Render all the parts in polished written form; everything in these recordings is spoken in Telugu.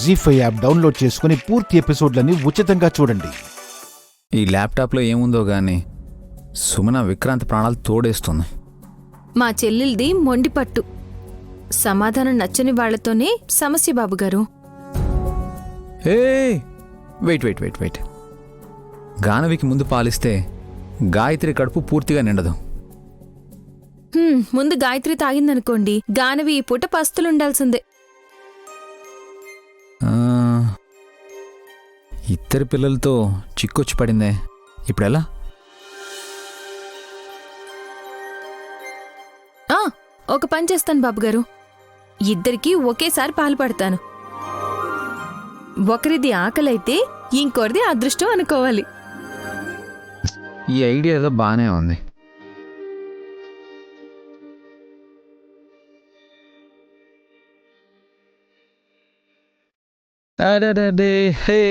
జీ5 యాప్ డౌన్లోడ్ చేసుకుని పూర్తి ఎపిసోడ్లని ఉచితంగా చూడండి. ఈ ల్యాప్టాప్లో ఏముందో గానీ సుమన విక్రాంత్ ప్రాణాలు తోడేస్తుంది. మా చెల్లెల్ది మొండిపట్టు. సమాధానం నచ్చని వాళ్లతోనే సమస్య బాబుగారు. ఏ వెయిట్ గానవికి ముందు పాలిస్తే గాయత్రి కడుపు పూర్తిగా నిండదు. ముందు గాయత్రి తాగిందనుకోండి, గానవి ఈ పూట పస్తులుండాల్సిందే. ఇద్దరి పిల్లలతో చిక్కొచ్చి పడిందే, ఇప్పుడెలా? ఒక పని చేస్తాను బాబుగారు, ఇద్దరికీ ఒకేసారి పాలు పడతాను. ఒకరిది ఆకలైతే ఇంకొరిది అదృష్టం అనుకోవాలి. ఈ ఐడియా ఏదో బాగానే ఉంది. హే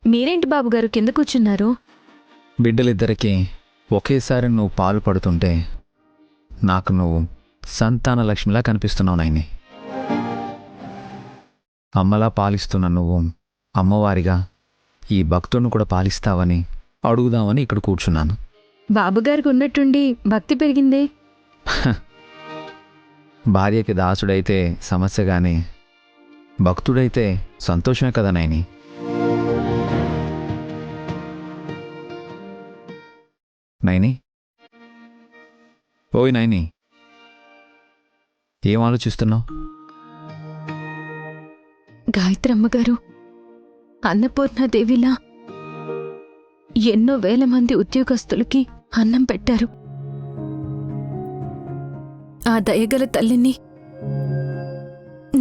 మీరేంటి బాబుగారు కింద కూర్చున్నారు? బిడ్డలిద్దరికీ ఒకేసారి నువ్వు పాలు పడుతుంటే నాకు నువ్వు సంతాన లక్ష్మిలా కనిపిస్తున్నావు నాయని. అమ్మలా పాలిస్తున్న నువ్వు అమ్మవారిగా ఈ భక్తుడిని కూడా పాలిస్తావని అడుగుదామని ఇక్కడ కూర్చున్నాను. బాబుగారికి ఉన్నట్టుండి భక్తి పెరిగిందే. భార్యకి దాసుడైతే సమస్య గాని భక్తుడైతే సంతోషమే కదా నాయని. నైని, ఓయ్ నైని, ఏం ఆలోచిస్తున్నావు? గాయత్రి అమ్మగారు అన్నపూర్ణాదేవిలా ఎన్నో వేల మంది ఉద్యోగస్తులకి అన్నం పెట్టారు. ఆ దయగల తల్లిని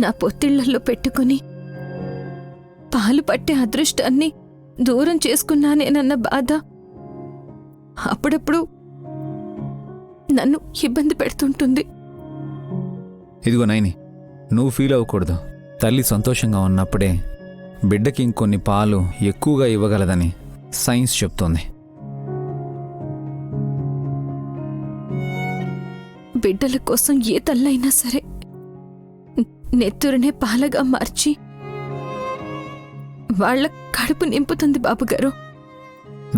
నా పొత్తిళ్లలో పెట్టుకుని పాలు పట్టే అదృష్టాన్ని దూరం చేసుకున్నానేనన్న బాధ అప్పుడప్పుడు నన్ను ఇబ్బంది పెడుతుంటుంది. ఇదిగో నైని, నువ్వు ఫీల్ అవ్వకూడదు. తల్లి సంతోషంగా ఉన్నప్పుడే బిడ్డకి ఇంకొన్ని పాలు ఎక్కువగా ఇవ్వగలదని సైన్స్ చెప్తోంది. బిడ్డల కోసం ఏ తల్లైనా సరే నెత్తురునే పాలగా మార్చి వాళ్ళ కడుపు నింపుతుంది బాబుగారు.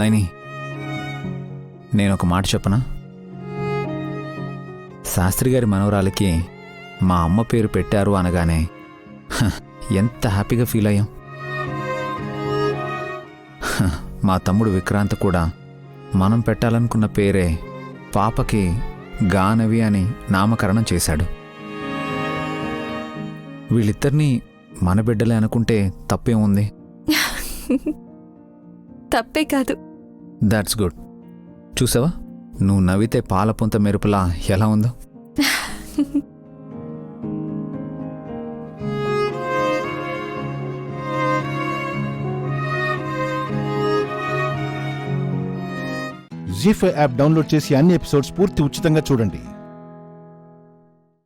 నైని, నేనొక మాట చెప్పనా? శాస్త్రి గారి మనవరాలకి మా అమ్మ పేరు పెట్టారు అనగానే ఎంత హ్యాపీగా ఫీల్ అయ్యాం. మా తమ్ముడు విక్రాంత్ కూడా మనం పెట్టాలనుకున్న పేరే పాపకి గానవి అని నామకరణం చేశాడు. వీళ్ళిద్దరినీ మన బిడ్డలే అనుకుంటే తప్పేముంది? తప్పే కాదు. That's good. చూసావా, నువ్వు నవ్వితే పాలపుంత మెరుపులా ఎలా ఉందో. జీ5 యాప్ డౌన్లోడ్ చేసి అన్ని ఎపిసోడ్స్ పూర్తి ఉచితంగా చూడండి.